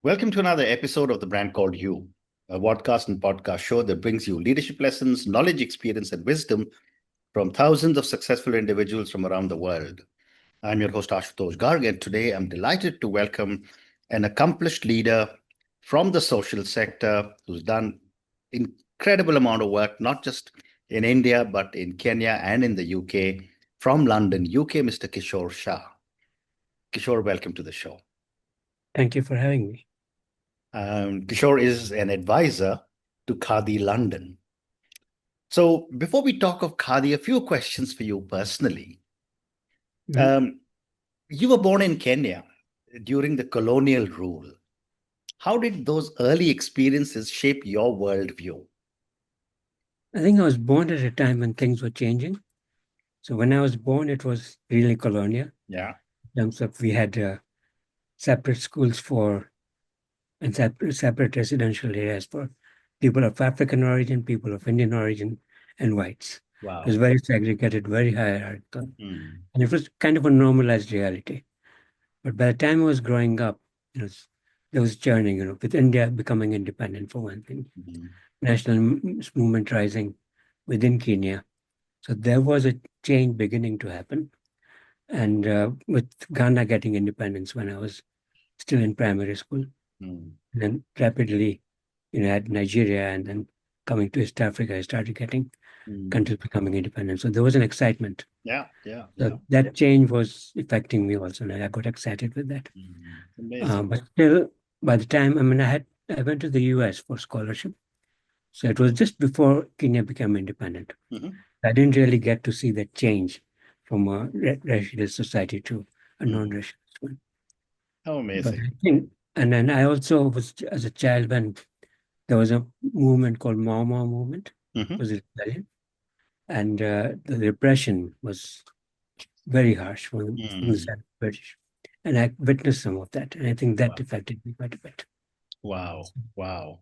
Welcome to another episode of The Brand Called You, a podcast and podcast show that brings you leadership lessons, knowledge, experience, and wisdom from thousands of successful individuals from around the world. I'm your host, Ashutosh Garg, and today I'm delighted to welcome an accomplished leader from the social sector who's done incredible amount of work, not just in India, but in Kenya and in the UK, from London, UK, Mr. Kishore Shah. Kishore, welcome to the show. Thank you for having me. Kishore is an advisor to Khadi London. So before we talk of Khadi, a few questions for you personally. Mhm. You were born in Kenya during the colonial rule. How did those early experiences shape your worldview? I think I was born at a time when things were changing. So when I was born, it was really colonial Yeah. in terms of we had separate schools for and separate residential areas for people of African origin, people of Indian origin, and whites. It was Wow. very segregated, very hierarchical, Mm. and it was kind of a normalized reality. But by the time I was growing up, there was churning, with India becoming independent for one thing, Mm. national movement rising within Kenya. So there was a change beginning to happen. And with Ghana getting independence when I was still in primary school, Mm. and then rapidly, had Nigeria, and then coming to East Africa, I started getting Mm. countries becoming independent. So there was an excitement. Yeah, yeah, yeah. So that change was affecting me also, and I got excited with that. Mm. Amazing. But still, by the time, I went to the US for scholarship. So it was just before Kenya became independent. Mhm. I didn't really get to see that change from a racial society to a Mhm. non-racial one. How But amazing. I think, and then I also was, as a child, when there was a movement called Mau Mau movement, Mhm. was a rebellion, and the repression was very harsh from the Mm. side of the British. And I witnessed some of that, and I think that Wow. affected me quite a bit. Wow. Wow.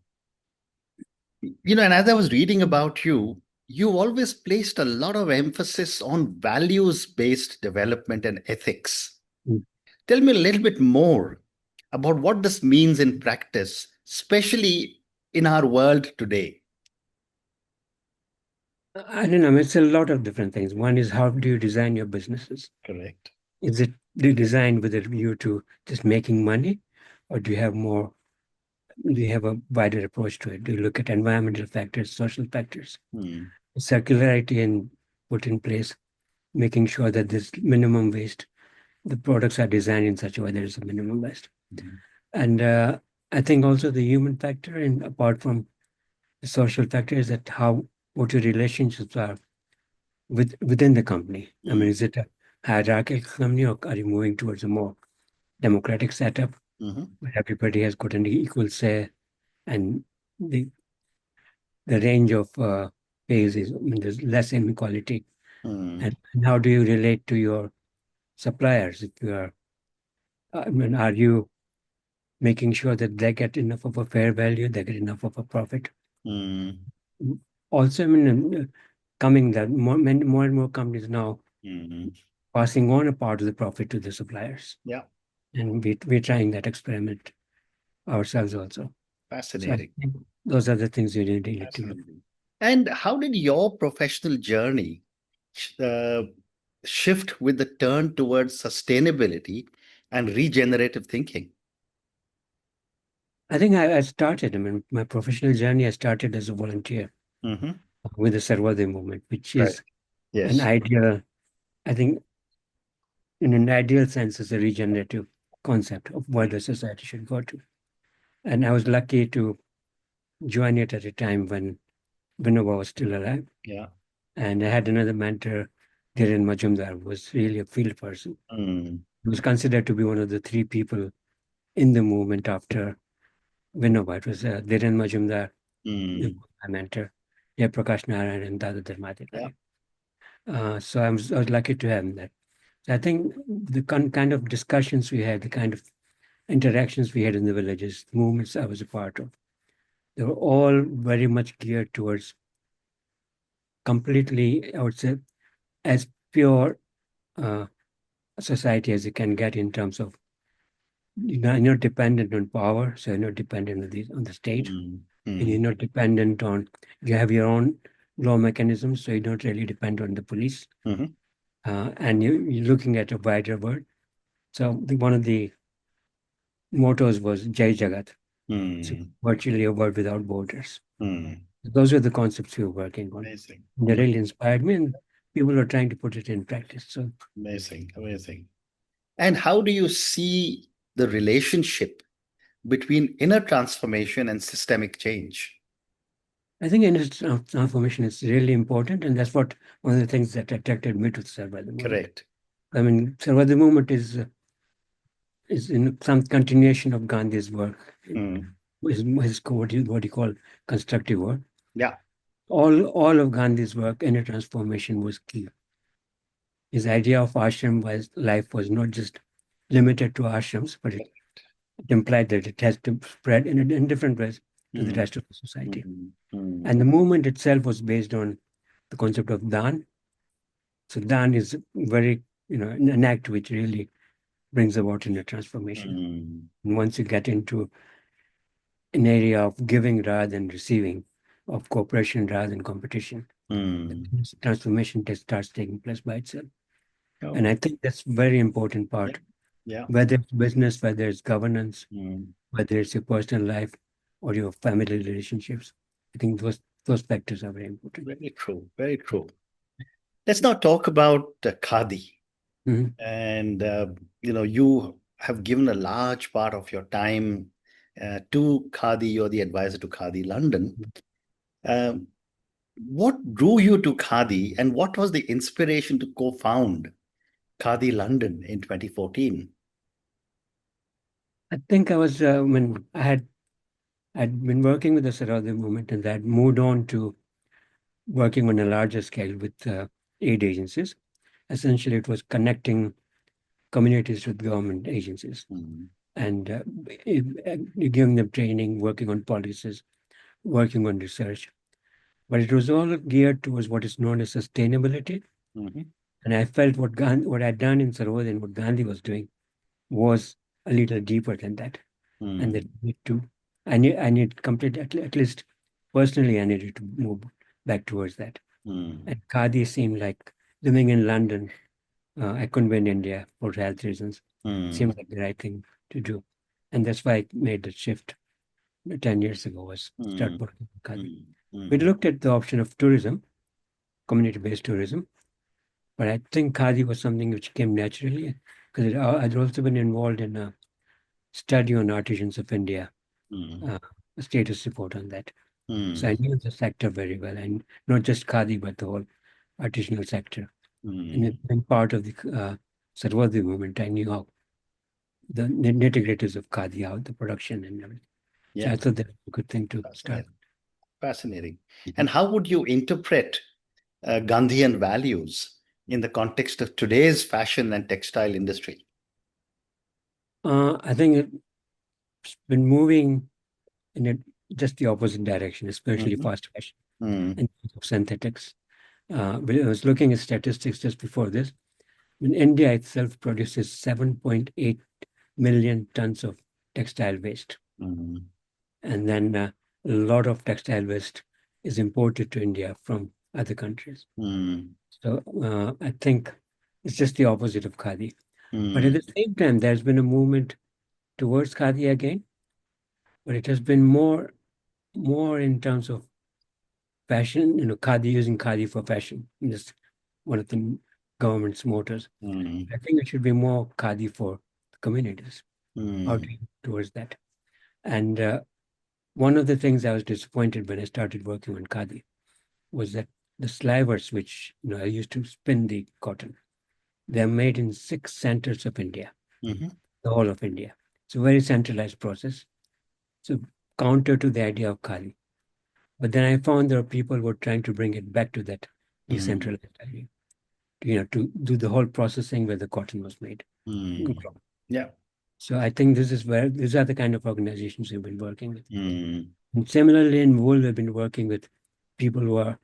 And as I was reading about you, you always placed a lot of emphasis on values-based development and ethics. Mm. Tell me a little bit more about what this means in practice, especially in our world today. I don't know, it's a lot of different things. One is, how do you design your businesses? Correct. Is it designed with a view to just making money, or do you have a wider approach to it? Do you look at environmental factors, social factors, Hmm. circularity, and put in place, making sure that this minimum waste, the products are designed in such a way there is a minimum waste. Mhm. And I think also the human factor, and apart from the social factor, is that what your relationships are within the company. I mean, Hmm. is it a hierarchical company, or are you moving towards a more democratic setup Mhm. where everybody has got an equal say, and the the range of pays is, there's less inequality. Hmm. And how do you relate to your suppliers? If you are, are you making sure that they get enough of a fair value, they get enough of a profit? Hmm. Also, coming that more and more companies now Hmm. passing on a part of the profit to the suppliers, Yeah, and we're trying that experiment ourselves also. So I fascinating. think those are the things you really need to look. Fascinating. And how did your professional journey uh, shift with the turn towards sustainability and regenerative thinking? I think I started, my professional journey, I started as a volunteer Hmm. with the Sarvadi movement, which Right. is an Yes. ideal, I think, in an ideal sense, is a regenerative concept of where the society should go to. And I was lucky to join it at a time when Vinoba was still alive. Yeah. And I had another mentor, Dhiren Majumdar, who was really a field person. Mm. He was considered to be one of the three people in the movement after Vinoba. It was Dhiren Majumdar, Mm. my mentor, Prakash Narayan, and Dada Yeah. Dharmadikari. So I was lucky to have that. I think the kind of discussions we had, the kind of interactions we had in the villages, the movements I was a part of, they were all very much geared towards completely, I would say, as pure uh, society as you can get in terms of you're not dependent on power, so you're not dependent on the state, Mm, and you're mm, not dependent on, you have your own law mechanisms, so you don't really depend on the police. mhm, And you're looking at a wider world. So one of the mottos was Jai Jagat, so mm, virtually a world without borders. mm. Those were the concepts we were working on. Amazing. And they really inspired me, and people are trying to put it in practice. So Amazing. Amazing. And how do you see the relationship between inner transformation and systemic change? I think in its transformation is really important, and that's what one of the things that attracted me to the survival movement. Correct. I mean, survival movement is in some continuation of Gandhi's work, Mm. what you call constructive work. Yeah. All of Gandhi's work in a transformation was key. His idea of ashram was life was not just limited to ashrams, but it implied that it has to spread in different ways to the Mm, rest of the society. mm, mm, And the movement itself was based on the concept of dan. So dan is very, an act which really brings about in a transformation. mm, And once you get into an area of giving rather than receiving, of cooperation rather than competition, mm. this transformation starts taking place by itself. And Oh, I think that's very important yeah. part, Yeah. whether it's business, whether it's governance, Mm. whether it's your personal life or your family relationships. I think those factors are very important. Very true. Very true. Let's now talk about Khadi. Mhm. And, you have given a large part of your time to Khadi. You're the advisor to Khadi London. Um, what drew you to Khadi and what was the inspiration to co-found Khadi London in 2014? I think I was when I'd been working with the Sarawak movement, and that moved on to working on a larger scale with aid agencies. Essentially, it was connecting communities with government agencies Mm, and giving them training, working on policies, working on research. But it was all geared towards what is known as sustainability. mhm, And I felt what I'd done in Sarovar and what Gandhi was doing was a little deeper than that. And that mm, need to, I need complete, at least personally, I needed to move back towards that. mm, And Khadi seemed like living in London, I couldn't be in India for health reasons. mm, Seemed like the right thing to do. And that's why I made the shift 10 years ago was start mm, working with Khadi. mm, We mm, looked at the option of tourism, community-based tourism, but I think Khadi was something which came naturally because I'd also been involved in a study on artisans of India, mm, uh, a status report on that. So I mm, knew the sector very well, and not just Khadi, but the whole artisanal sector. And mm. being part of the Sarvadi movement, I knew how the nitty-gritties of Khadi, how the production and everything. So Yeah, I thought that was a good thing to start. fascinating. Fascinating. And how would you interpret Gandhian values in the context of today's fashion and textile industry? I think it's been moving in just the opposite direction, especially Mhm, fast fashion mm, and synthetics. But I was looking at statistics just before this. In India itself produces 7.8 million tons of textile waste. mm, And then a lot of textile waste is imported to India from other countries. mm, So I think it's just the opposite of Khadi. But at mm, the same time, there's been a movement towards Khadi again, but it has been more in terms of fashion, Khadi, using Khadi for fashion. This one of the government's motors. mm, I think it should be more Khadi for the communities, mm, outreach towards that. And one of the things I was disappointed when I started working on Khadi was that the slivers, which I used to spin the cotton, they're made in 6 centers of India, mhm, the whole of India. It's a very centralized process. So counter to the idea of Khadi. But then I found there are people who are trying to bring it back to that mm, decentralized idea, to do the whole processing where the cotton was made. mm. Yeah. So I think these are the kind of organizations we've been working with. Mm, And similarly, in wool, we've been working with people who are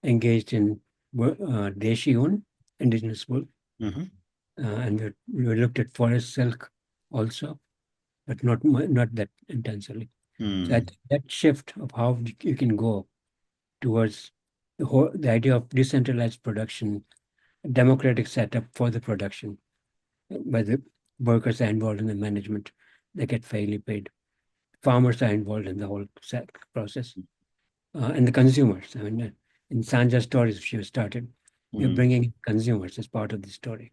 engaged in Deshi wool, indigenous wool, mhm, and we looked at forest silk also. but not that intensely. So Mm. that shift of how you can go towards the idea of decentralized production, democratic setup for the production, where the workers are involved in the management, they get fairly paid. Farmers are involved in the whole process, and the consumers. I mean, in Sanja Stories, she started, we're Mm. bringing in consumers as part of the story.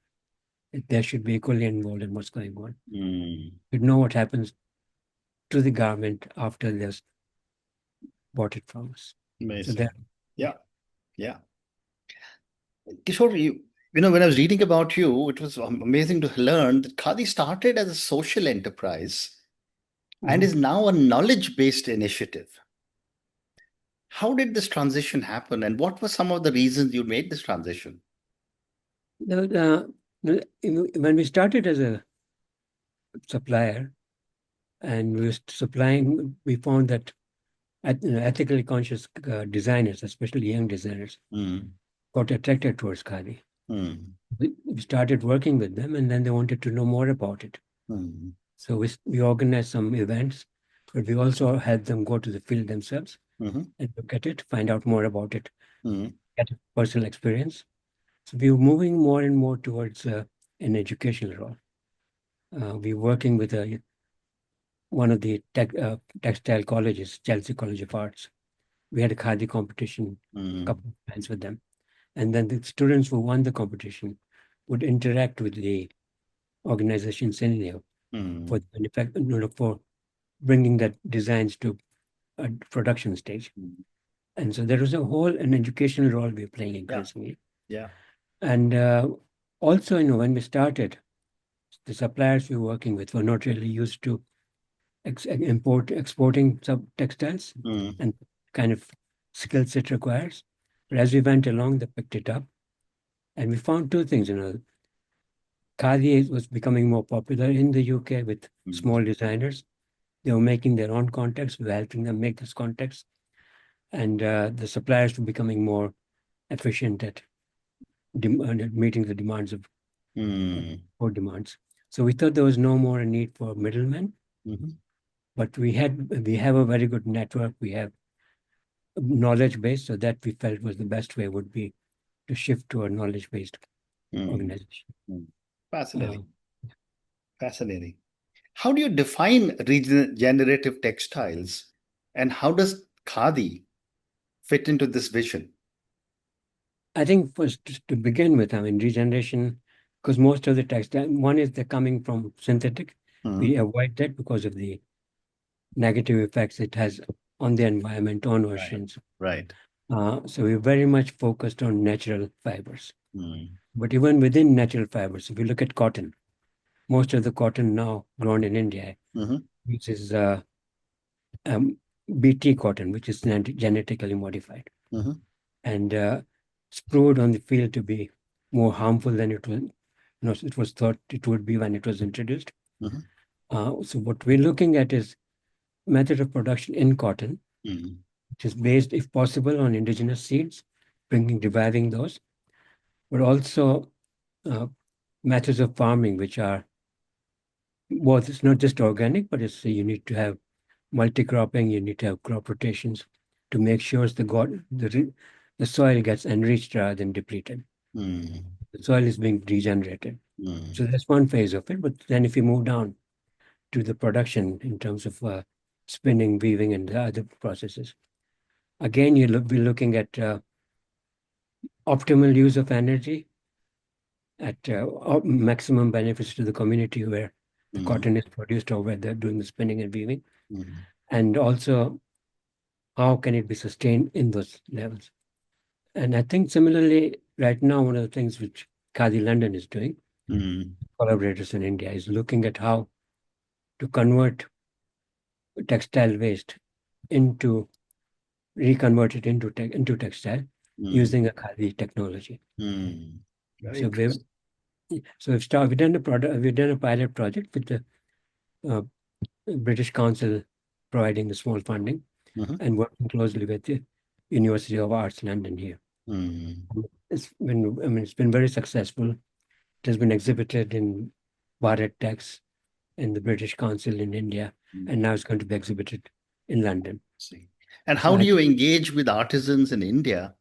They should be equally involved in what's going on. Mm. You know what happens to the garment after they've bought it from us. So Amazing. that, Yeah. Yeah. Kishore, when I was reading about you, it was amazing to learn that Khadi started as a social enterprise and Mhm. is now a knowledge-based initiative. How did this transition happen, and what were some of the reasons you made this transition? When we started as a supplier and we were supplying, we found that ethically conscious designers, especially young designers, Mm. got attracted towards Khadi. Mm. We started working with them, and then they wanted to know more about it. Mm. So we organized some events, but we also had them go to the field themselves Mhm. and look at it, find out more about it, Mm. get a personal experience. So we were moving more and more towards an educational role. We're working with one of the textile colleges, Chelsea College of Arts. We had a Khadi competition a Mm. couple of times with them. And then the students who won the competition would interact with the organizations anyhow Mm. for for bringing that designs to a production stage. Mm. And so there was an educational role we were playing Yeah. increasingly. Yeah. And also, when we started, the suppliers we were working with were not really used to exporting some textiles Mm. and kind of skills it requires. But as we went along, they picked it up. And we found two things, Khadi was becoming more popular in the UK with Mm. small designers. They were making their own contacts. We were helping them make those contacts. And the suppliers were becoming more efficient at meeting the demands of Mm. for demands. So we thought there was no more a need for middlemen, Mhm. but we have a very good network. We have knowledge base, so that we felt was the best way would be to shift to a knowledge based Mm. organization. Mm. Uh, Fascinating. Fascinating. How do you define regenerative textiles, and how does Khadi fit into this vision? I think first to begin with, I mean, regeneration, because most of the textile, one is they're coming from synthetic. We Mhm. avoid that because of the negative effects it has on the environment, on Right. oceans. Right. So we're very much focused on natural fibers. Mm. But even within natural fibers, if you look at cotton, most of the cotton now grown in India, Mhm. which is um, BT cotton, which is genetically modified, Mhm. and it's proved on the field to be more harmful than it was thought it would be when it was introduced. Mhm. So what we're looking at is method of production in cotton, Mhm. which is based, if possible, on indigenous seeds, reviving those, but also uh, methods of farming, which are both, it's not just organic, but you need to have multi-cropping, you need to have crop rotations to make sure the soil gets enriched rather than depleted. Mm. The soil is being regenerated. So Mm. that's one phase of it. But then if you move down to the production in terms of spinning, weaving, and the other processes, again, you'll be looking at optimal use of energy at maximum benefits to the community where the Mm. cotton is produced or where they're doing the spinning and weaving. Mm. And also, how can it be sustained in those levels? And I think similarly, right now, one of the things which Khadi London is doing, Mm. collaborators in India, is looking at how to convert textile waste into reconvert it into textile Mm. using a Khadi technology. Mm. Very So we've interesting. we've done we've done a pilot project with the uh, British Council providing the small funding Mhm. and working closely with the University of Arts London here. Mm. It's been very successful. It has been exhibited in Bharat Tex, in the British Council in India, and now it's going to be exhibited in London. See. And So how do you engage with artisans in India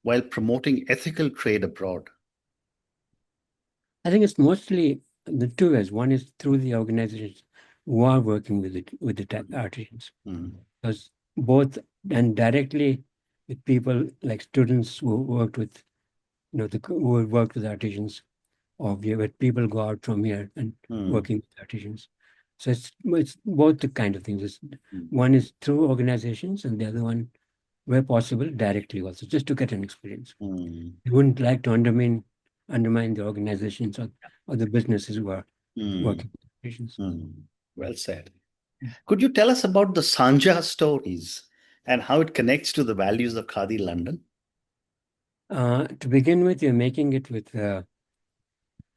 while promoting ethical trade abroad? I think it's mostly the two ways. One is through the organizations who are working with the artisans, Mm. because both and directly with people like students who worked with, who worked with artisans, or where people go out from here and Mm. working with artisans. So it's both the kind of things. Mm. One is through organizations, and the other one, where possible, directly also, just to get an experience. Mm. You wouldn't like to undermine the organizations or the businesses who are Mm. working with artisans. Mm. Well said. Could you tell us about the Sanja Stories and how it connects to the values of Khadi London? To begin with, you're making it with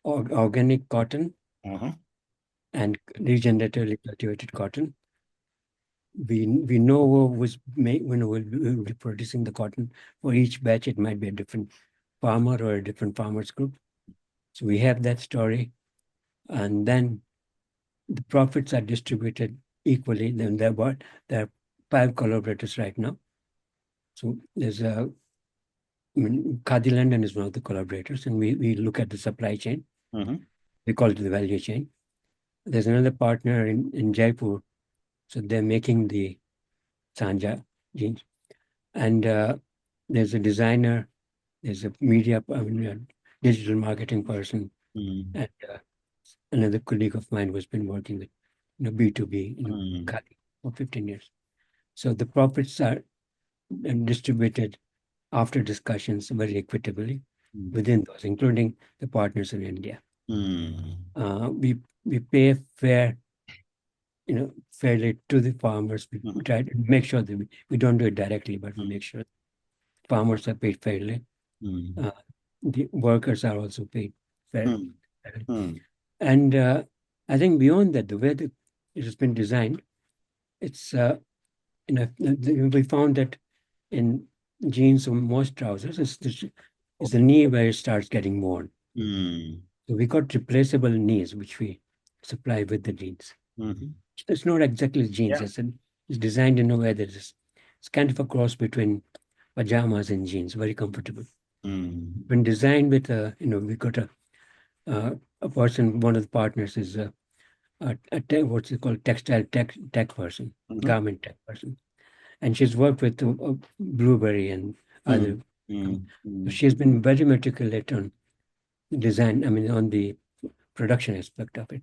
organic cotton Uh-huh. and regeneratively cultivated cotton. We know who was will be producing the cotton. For each batch, it might be a different farmer or a different farmers group. So we have that story, and then the profits are distributed equally. Then there are 5 collaborators right now. So there's Khadi London is one of the collaborators, and we look at the supply chain. Mm-hmm. We call it the value chain. There's another partner in Jaipur, so they're making the Sanja jeans, and there's a designer, there's a digital marketing person, Mm. and another colleague of mine who's been working with B2B Mm. Khadi for 15 years. So the profits are distributed after discussions very equitably Mm. within those, including the partners in India. Mm. We pay fairly to the farmers. We Mhm. try to make sure that we don't do it directly, but we Mm. make sure farmers are paid fairly. Mm. Uh, the workers are also paid fairly. Mm. Mm. And I think beyond that, the way that it has been designed, it's we found that in jeans or most trousers, is the knee where it starts getting worn. Mm. So we got replaceable knees, which we supply with the jeans. Mhm. It's not exactly jeans. Yeah. It's designed in a way that it's kind of a cross between pajamas and jeans, very comfortable. Mm. Been designed with we got a person, one of the partners is what's it called, textile tech person, Mhm. garment tech person, and she's worked with Blueberry and Mm. other. Mm. So Mm. she's been very meticulous on design. I mean, on the production aspect of it.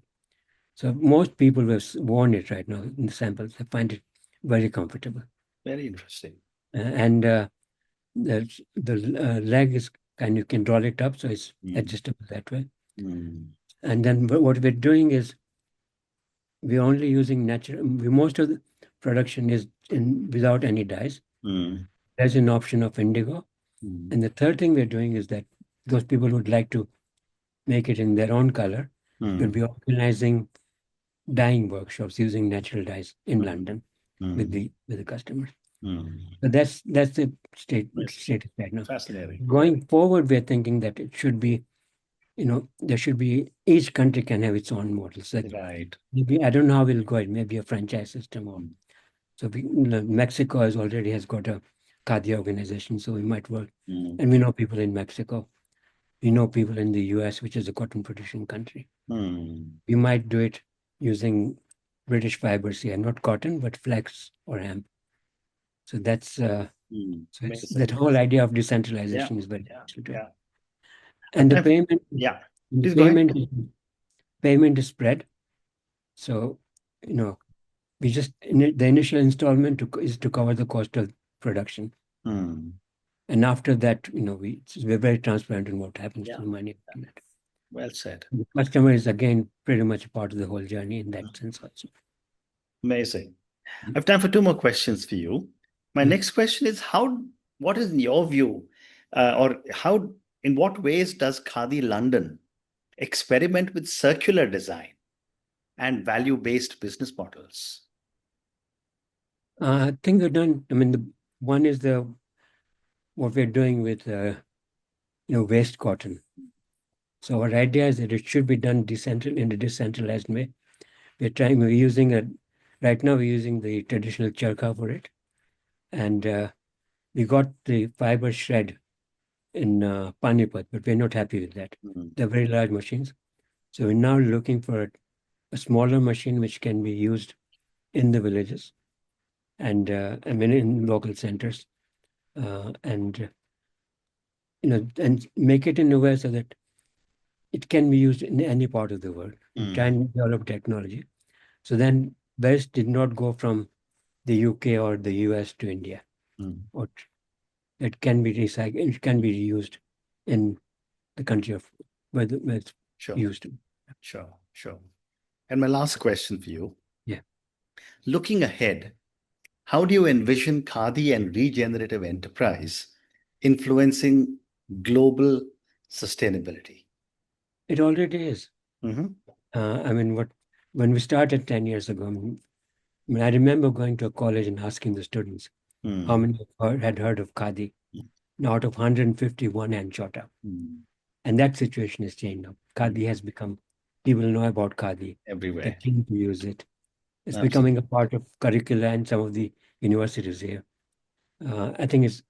So most people who have worn it right now in the samples, they find it very comfortable. Very interesting. And the leg is kind, you can roll it up, so it's Mm. adjustable that way. Mm. And then what we're doing is we're only using natural. Most of the production is without any dyes. Mm. There's an option of indigo. Mm. And the third thing we're doing is that those people who would like to make it in their own color, we'll Mm. be organizing dyeing workshops using natural dyes in Mm. London with Mm. the customers. Mm. So that's the Yes. status right now. Fascinating. Going forward, we're thinking that it should be, there should be, each country can have its own models. Like Right. maybe, I don't know how we'll go. It may be a franchise system, or Mm. so Mexico already has got a Khadi organization, so we might work. Mm. And we know people in Mexico. We know people in the US, which is a cotton producing country. Mm. We might do it using British fibers here, not cotton, but flax or hemp. So that's Mm. so it's Amazing. that whole idea of Yeah. decentralization is very Yeah. essential to it. Yeah. And I've, yeah. the Please go ahead. payment is spread. So, you know, the initial installment is to cover the cost of production. Mm. And after that, we're very transparent in what happens Yeah. to the money. After that. Well said. The customer is again pretty much a part of the whole journey in that sense also. Amazing. I've time for two more questions for you. My Mm. next question is what is in your view, in what ways does Khadi London experiment with circular design and value-based business models? I think we're done. I mean, the one is what we're doing with waste cotton. So our idea is that it should be done in a decentralized way. We're using right now we're using the traditional charkha for it. And we got the fiber shred in Panipat, but we're not happy with that. Mm. They're very large machines. So we're now looking for a smaller machine which can be used in the villages and I mean in local centers, and and make it in a way so that it can be used in any part of the world. And try and develop technology. So then waste did not go from the UK or the US to India, Mm. or it can be recycled, it can be reused in the country of where it's Sure, used to. sure, sure. And my last question for you, Yeah. looking ahead, how do you envision Khadi and regenerative enterprise influencing global sustainability? It already is. Mm-hmm. I mean, when we started 10 years ago, I mean, I remember going to a college and asking the students how Mm. many had heard of Khadi. Now, out of 151 hand shot up. Mm. And that situation has changed now. Mm. Khadi has become, people know about Khadi. They're Everywhere. keen to use it. It's becoming a Absolutely. part of curricula and some of the universities here. I think it's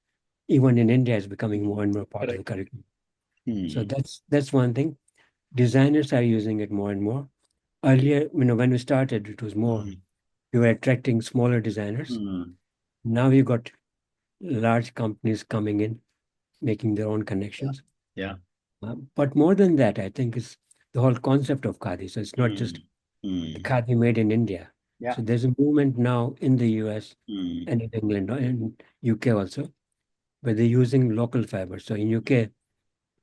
even in India, it's becoming more and more part of the Correct. curriculum. So Mm. that's one thing. Designers are using it more and more. Earlier, when we started, it was more Mm. we were attracting smaller designers. Mm. Now we've got large companies coming in, making their own Yeah. connections. Yeah. But more than that, I think is the whole concept of khadi. So it's not just Mm. the Mm. khadi made in India. Yeah. So there's a movement now in the US Mm. and in England and UK also, where they're using local fiber. So in UK,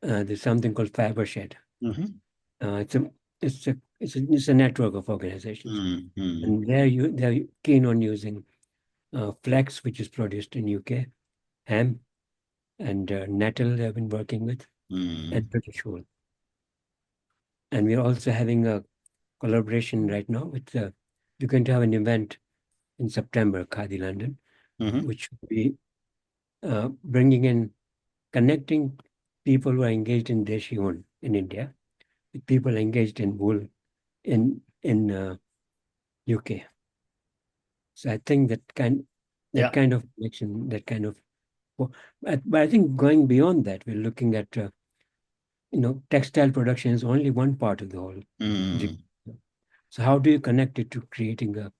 there's something called Fiber Shed. Mm-hmm. It's a it's a network of organizations, Mm. Mm. and they're keen on using flax, which is produced in UK, hemp, and nettle. They've been working with, Mm. and British wool. And we're also having a collaboration right now with. We're going to have an event in September, Khadi London, Mm-hmm. which will be bringing in connecting people who are engaged in Deshi wool in India with people engaged in wool in UK. So I think that Yeah. kind of connection, that kind of, but I think going beyond that, we're looking at textile production is only one part of the whole. Mm. So how do you connect it to creating a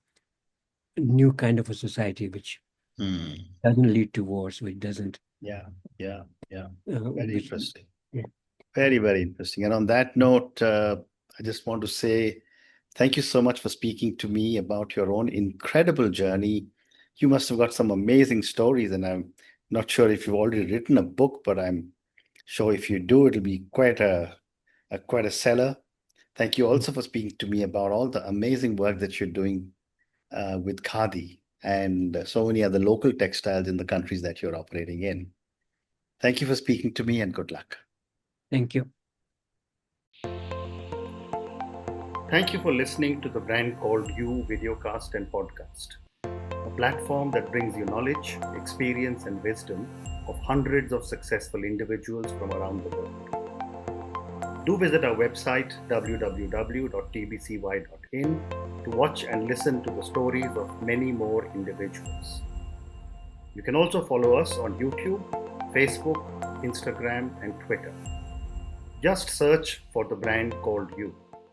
new kind of a society which Mm. doesn't lead to wars, which doesn't, Yeah. Yeah. Yeah. Very which interesting. yeah. Very, very interesting. And on that note, I just want to say thank you so much for speaking to me about your own incredible journey. You must have got some amazing stories, and I'm not sure if you've already written a book, but I'm sure if you do, it'll be quite a seller. Thank you also for speaking to me about all the amazing work that you're doing with Khadi and so many other local textiles in the countries that you're operating in. Thank you for speaking to me, and good luck. Thank you. Thank you for listening to the Brand Called You videocast and podcast, a platform that brings you knowledge, experience, and wisdom of hundreds of successful individuals from around the world. Do visit our website www.tbcy.in to watch and listen to the stories of many more individuals. You can also follow us on YouTube, Facebook, Instagram, and Twitter. Just search for the brand called You.